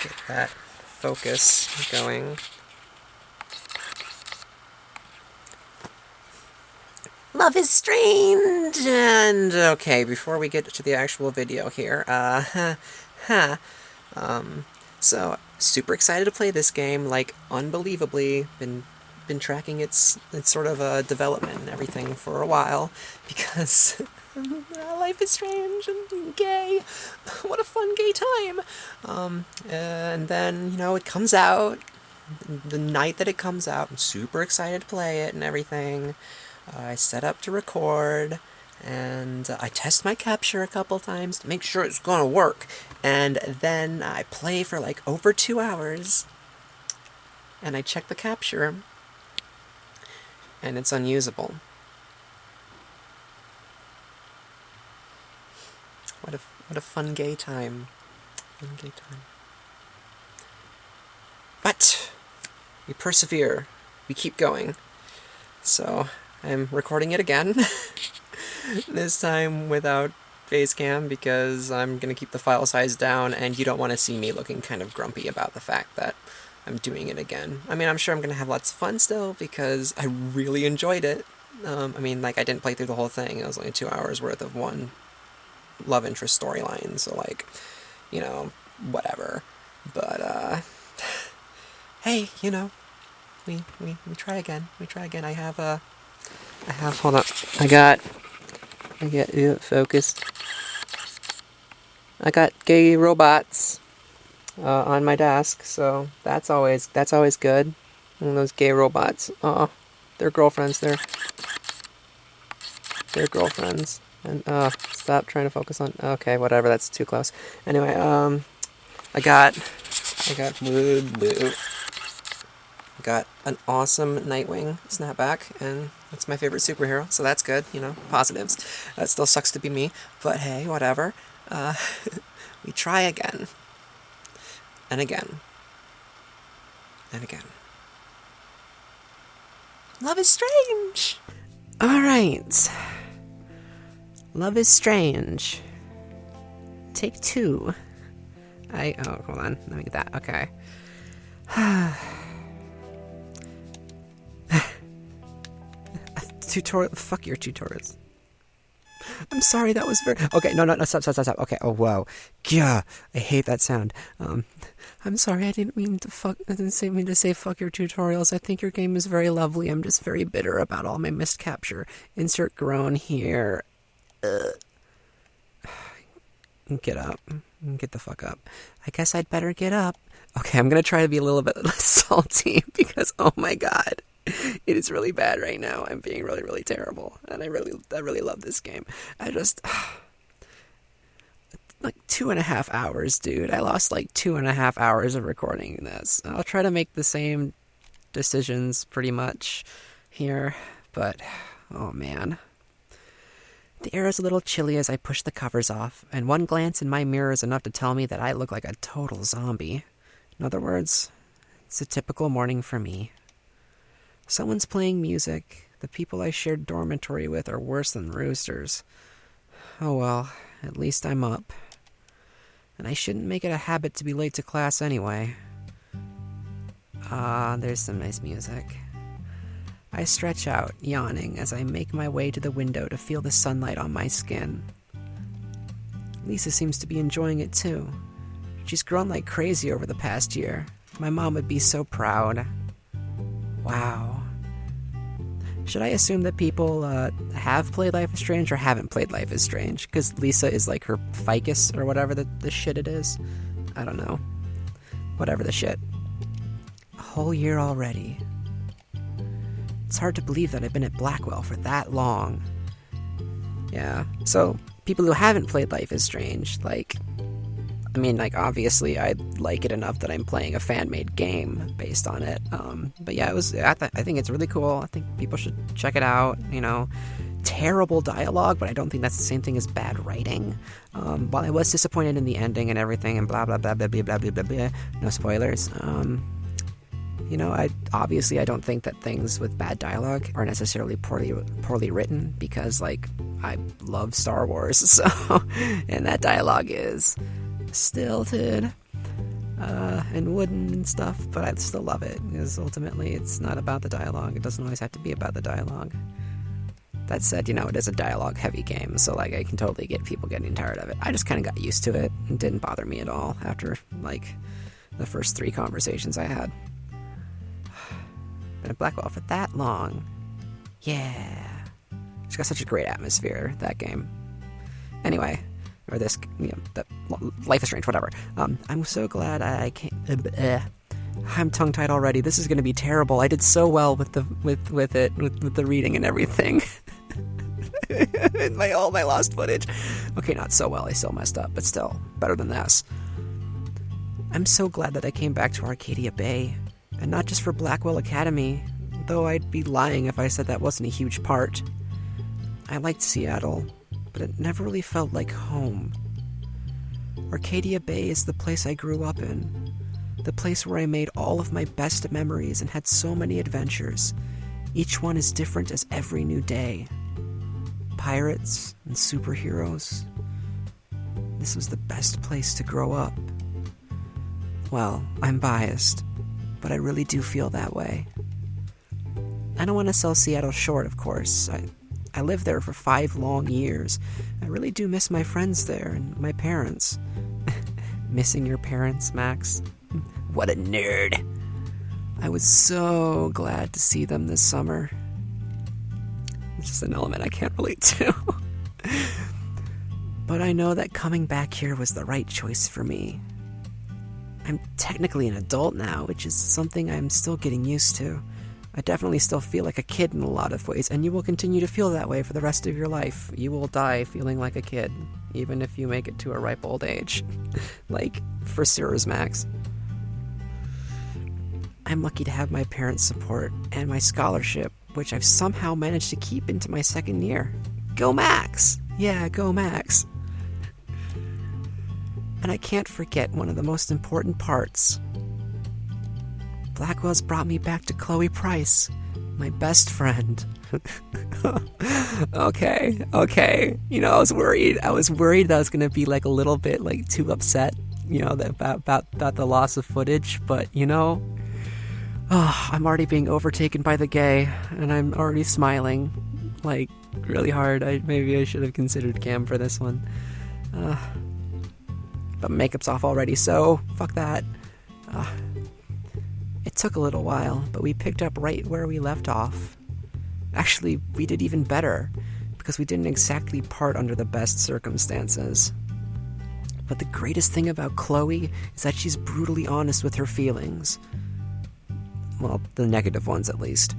Get that focus going. Love is strange! And, okay, before we get to the actual video here, so, super excited to play this game, like, unbelievably, been tracking its sort of, development and everything for a while, because life is strange and gay. What a fun gay time! And then, it comes out, the night that it comes out, I'm super excited to play it and everything. I set up to record, and I test my capture a couple times to make sure it's gonna work. And then I play for like over 2 hours, and I check the capture, and it's unusable. What a fun gay time. Fun gay time. But we persevere. We keep going. So I'm recording it again. This time without Facecam, because I'm going to keep the file size down, and you don't want to see me looking kind of grumpy about the fact that I'm doing it again. I mean, I'm sure I'm going to have lots of fun still, because I really enjoyed it. I mean, like, I didn't play through the whole thing. It was only 2 hours worth of one love interest storyline, so, like, whatever. But, hey, we try again. We try again. I have, hold up. I got focus. I got gay robots on my desk, so that's always good. And those gay robots, they're girlfriends. They're girlfriends. And stop trying to focus on. Okay, whatever. That's too close. Anyway, I got an awesome Nightwing snapback, and that's my favorite superhero, so that's good, positives. It still sucks to be me, but hey, whatever. We try again. And again. And again. Love is strange! Alright. Love is strange. Take 2. Hold on, let me get that, okay. Tutorial, fuck your tutorials. I'm sorry, that was very... Okay, no, stop. Okay, oh, whoa. Yeah, I hate that sound. I'm sorry, I didn't mean to say fuck your tutorials. I think your game is very lovely. I'm just very bitter about all my missed capture. Insert groan here. Get up. Get the fuck up. I guess I'd better get up. Okay, I'm gonna try to be a little bit less salty, because, oh my god, it is really bad right now. I'm being really, really terrible, and I really love this game. I just... like 2.5 hours, dude. I lost like 2.5 hours of recording this. I'll try to make the same decisions pretty much here, but oh man. The air is a little chilly as I push the covers off, and one glance in my mirror is enough to tell me that I look like a total zombie. In other words, it's a typical morning for me. Someone's playing music. The people I shared dormitory with are worse than roosters. Oh well, at least I'm up. And I shouldn't make it a habit to be late to class anyway. There's some nice music. I stretch out, yawning, as I make my way to the window to feel the sunlight on my skin. Lisa seems to be enjoying it too. She's grown like crazy over the past year. My mom would be so proud. Wow. Should I assume that people have played Life is Strange or haven't played Life is Strange? Because Lisa is like her ficus or whatever the shit it is. I don't know. Whatever the shit. A whole year already. It's hard to believe that I've been at Blackwell for that long. Yeah, so people who haven't played Life is Strange, obviously I like it enough that I'm playing a fan-made game based on it. But yeah, I think it's really cool. I think people should check it out, Terrible dialogue, but I don't think that's the same thing as bad writing. While I was disappointed in the ending and everything and blah, blah, blah, blah, blah, blah, blah, blah, blah, no spoilers, I don't think that things with bad dialogue are necessarily poorly written, because, I love Star Wars, so, and that dialogue is stilted. and wooden and stuff, but I still love it, because ultimately it's not about the dialogue. It doesn't always have to be about the dialogue. That said, it is a dialogue-heavy game, so, I can totally get people getting tired of it. I just kind of got used to it. It didn't bother me at all after, the first 3 conversations I had. Been at Blackwell for that long. Yeah. It's got such a great atmosphere, that game. Anyway, or this, that Life is Strange, whatever. I'm so glad I came. I'm tongue-tied already. This is going to be terrible. I did so well with the reading and everything. all my lost footage. Okay, not so well. I still messed up, but still better than this. I'm so glad that I came back to Arcadia Bay, and not just for Blackwell Academy, though I'd be lying if I said that wasn't a huge part. I liked Seattle, but it never really felt like home. Arcadia Bay is the place I grew up in, the place where I made all of my best memories and had so many adventures, each one as different as every new day. Pirates and superheroes. This was the best place to grow up. Well, I'm biased, but I really do feel that way. I don't want to sell Seattle short, of course. I lived there for 5 long years. I really do miss my friends there and my parents. Missing your parents, Max? What a nerd. I was so glad to see them this summer. It's just an element I can't relate to. But I know that coming back here was the right choice for me. I'm technically an adult now, which is something I'm still getting used to. I definitely still feel like a kid in a lot of ways, and you will continue to feel that way for the rest of your life. You will die feeling like a kid, even if you make it to a ripe old age. For Cirrus Max. I'm lucky to have my parents' support and my scholarship, which I've somehow managed to keep into my 2nd year. Go Max! Yeah, go Max! And I can't forget one of the most important parts. Blackwell's brought me back to Chloe Price, my best friend. Okay. I was worried that I was gonna be a little bit too upset, about the loss of footage, but I'm already being overtaken by the gay, and I'm already smiling, really hard. Maybe I should have considered Cam for this one. But makeup's off already, so fuck that. It took a little while, but we picked up right where we left off. Actually, we did even better, because we didn't exactly part under the best circumstances. But the greatest thing about Chloe is that she's brutally honest with her feelings. Well, the negative ones at least.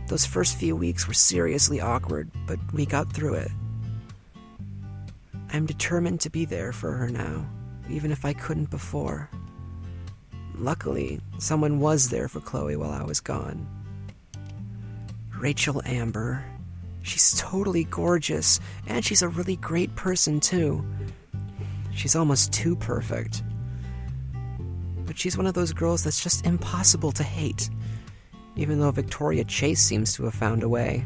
Those first few weeks were seriously awkward, but we got through it. I'm determined to be there for her now, even if I couldn't before. Luckily, someone was there for Chloe while I was gone. Rachel Amber. She's totally gorgeous, and she's a really great person too. She's almost too perfect. But she's one of those girls that's just impossible to hate, even though Victoria Chase seems to have found a way.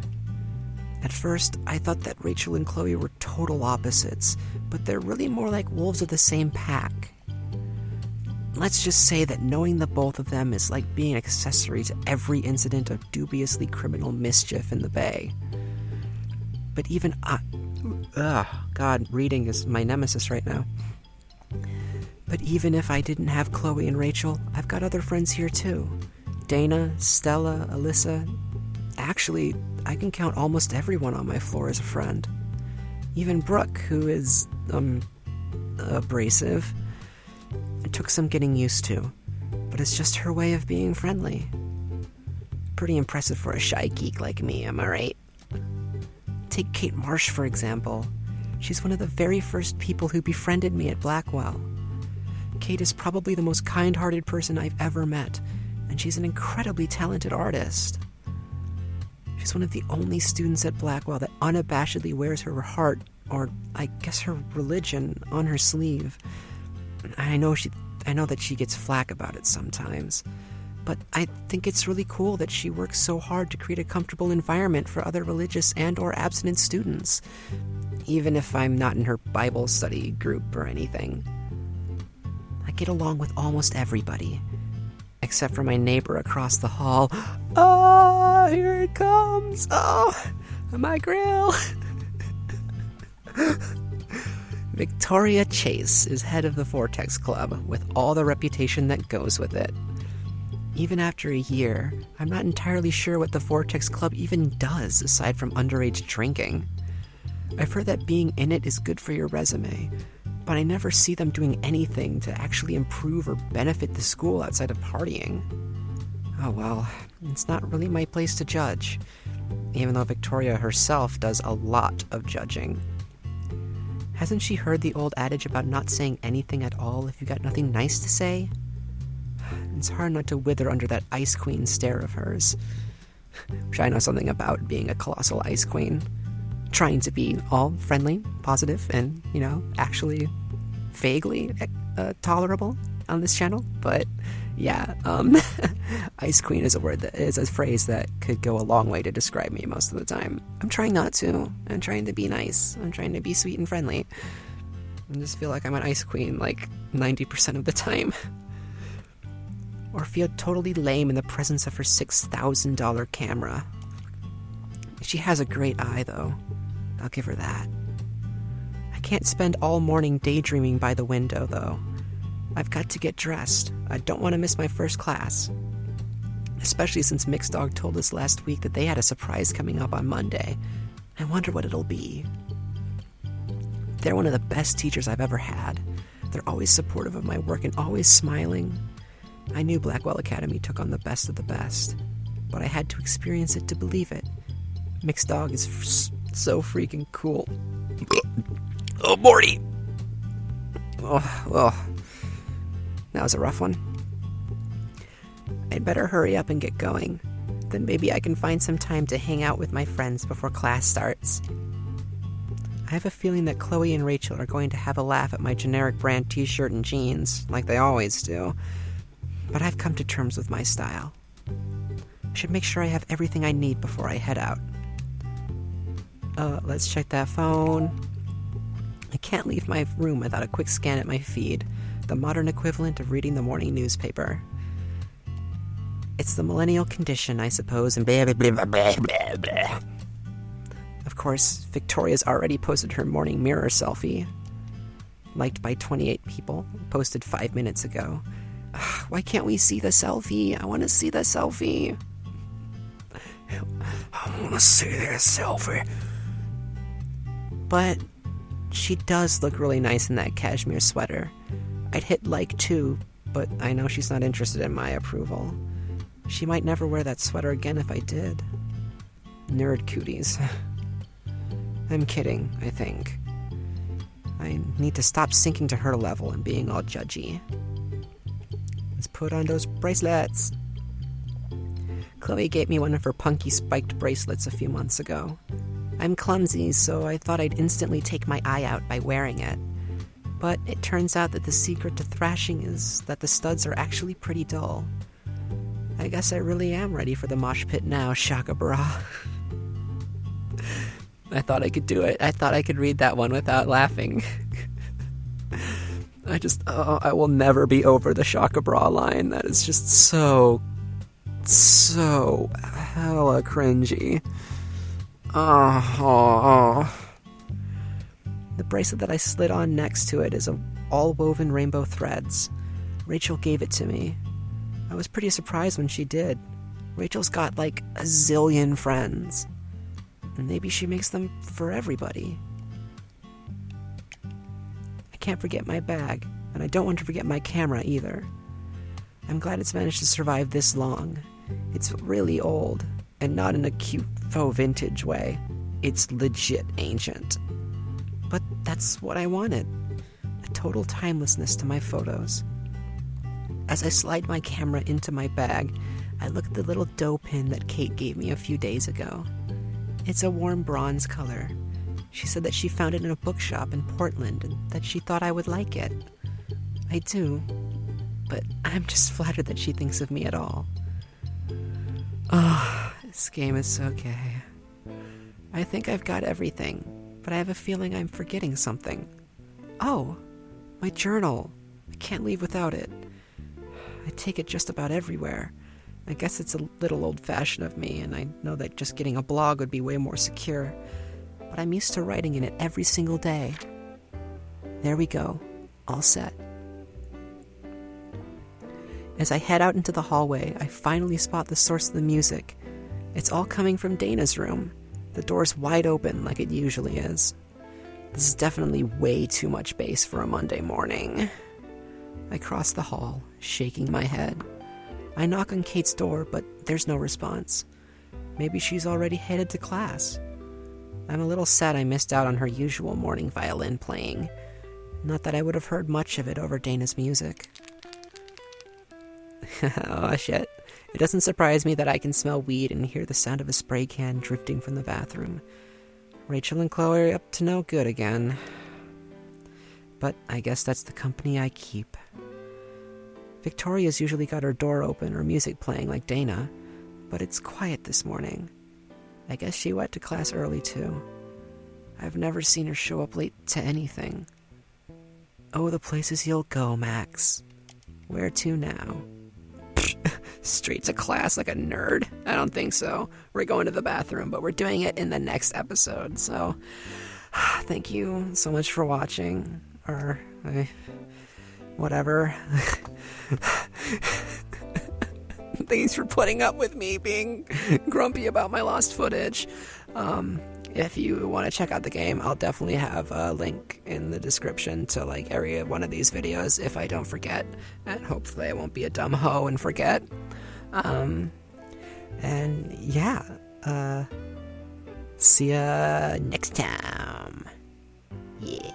At first, I thought that Rachel and Chloe were total opposites, but they're really more like wolves of the same pack. Let's just say that knowing the both of them is like being an accessory to every incident of dubiously criminal mischief in the Bay. But even God, reading is my nemesis right now. But even if I didn't have Chloe and Rachel, I've got other friends here too. Dana, Stella, Alyssa. Actually, I can count almost everyone on my floor as a friend. Even Brooke, who is, abrasive. It took some getting used to, but it's just her way of being friendly. Pretty impressive for a shy geek like me, am I right? Take Kate Marsh, for example. She's one of the very first people who befriended me at Blackwell. Kate is probably the most kind-hearted person I've ever met, and she's an incredibly talented artist. She's one of the only students at Blackwell that unabashedly wears her heart, or I guess her religion, on her sleeve. I know that she gets flack about it sometimes, but I think it's really cool that she works so hard to create a comfortable environment for other religious and or abstinent students, even if I'm not in her Bible study group or anything. get along with almost everybody. Except for my neighbor across the hall. Oh, here it comes. Oh, my grill. Victoria Chase is head of the Vortex Club, with all the reputation that goes with it. Even after a year, I'm not entirely sure what the Vortex Club even does aside from underage drinking. I've heard that being in it is good for your resume, but I never see them doing anything to actually improve or benefit the school outside of partying. Oh well, it's not really my place to judge, even though Victoria herself does a lot of judging. Hasn't she heard the old adage about not saying anything at all if you got nothing nice to say? It's hard not to wither under that Ice Queen stare of hers, which I know something about, being a colossal Ice Queen. Trying to be all friendly, positive, and, actually vaguely tolerable on this channel. But yeah, Ice Queen is a phrase that could go a long way to describe me most of the time. I'm trying not to. I'm trying to be nice. I'm trying to be sweet and friendly. I just feel like I'm an Ice Queen like 90% of the time. Or feel totally lame in the presence of her $6,000 camera. She has a great eye, though. I'll give her that. I can't spend all morning daydreaming by the window, though. I've got to get dressed. I don't want to miss my first class. Especially since Mixed Dog told us last week that they had a surprise coming up on Monday. I wonder what it'll be. They're one of the best teachers I've ever had. They're always supportive of my work and always smiling. I knew Blackwell Academy took on the best of the best, but I had to experience it to believe it. Mixed Dog is so freaking cool. Oh, Morty! Oh, that was a rough one. I'd better hurry up and get going. Then maybe I can find some time to hang out with my friends before class starts. I have a feeling that Chloe and Rachel are going to have a laugh at my generic brand t-shirt and jeans, like they always do. But I've come to terms with my style. I should make sure I have everything I need before I head out. Let's check that phone. I can't leave my room without a quick scan at my feed, the modern equivalent of reading the morning newspaper. It's the millennial condition, I suppose, and blah, blah, blah, blah, blah, blah. Of course, Victoria's already posted her morning mirror selfie. Liked by 28 people, posted 5 minutes ago. Ugh, why can't we see the selfie? I want to see the selfie. I want to see this selfie. But she does look really nice in that cashmere sweater. I'd hit like too, but I know she's not interested in my approval. She might never wear that sweater again if I did. Nerd cooties. I'm kidding, I think. I need to stop sinking to her level and being all judgy. Let's put on those bracelets. Chloe gave me one of her punky spiked bracelets a few months ago. I'm clumsy, so I thought I'd instantly take my eye out by wearing it. But it turns out that the secret to thrashing is that the studs are actually pretty dull. I guess I really am ready for the mosh pit now, Shaka Bra. I thought I could do it. I thought I could read that one without laughing. I will never be over the Shaka Bra line. That is just so hella cringy. Oh. The bracelet that I slid on next to it is of all woven rainbow threads. Rachel gave it to me. I was pretty surprised when she did. Rachel's got like a zillion friends. And maybe she makes them for everybody. I can't forget my bag, and I don't want to forget my camera either. I'm glad it's managed to survive this long. It's really old, and not in a cute faux vintage way. It's legit ancient. But that's what I wanted. A total timelessness to my photos. As I slide my camera into my bag, I look at the little dough pin that Kate gave me a few days ago. It's a warm bronze color. She said that she found it in a bookshop in Portland and that she thought I would like it. I do, but I'm just flattered that she thinks of me at all. Oh, this game is so gay. I think I've got everything, but I have a feeling I'm forgetting something. Oh, my journal. I can't leave without it. I take it just about everywhere. I guess it's a little old-fashioned of me, and I know that just getting a blog would be way more secure. But I'm used to writing in it every single day. There we go. All set. As I head out into the hallway, I finally spot the source of the music. It's all coming from Dana's room. The door's wide open like it usually is. This is definitely way too much bass for a Monday morning. I cross the hall, shaking my head. I knock on Kate's door, but there's no response. Maybe she's already headed to class. I'm a little sad I missed out on her usual morning violin playing. Not that I would have heard much of it over Dana's music. Oh, shit. It doesn't surprise me that I can smell weed and hear the sound of a spray can drifting from the bathroom. Rachel and Chloe are up to no good again. But I guess that's the company I keep. Victoria's usually got her door open or music playing like Dana, but it's quiet this morning. I guess she went to class early too. I've never seen her show up late to anything. Oh, the places you'll go, Max. Where to now? Straight to class like a nerd? I don't think so. We're going to the bathroom, but we're doing it in the next episode. So, thank you so much for watching. Or, whatever. Thanks for putting up with me being grumpy about my lost footage. If you want to check out the game, I'll definitely have a link in the description to like every one of these videos if I don't forget, and hopefully I won't be a dumb hoe and forget. And yeah, see ya next time. Yeah.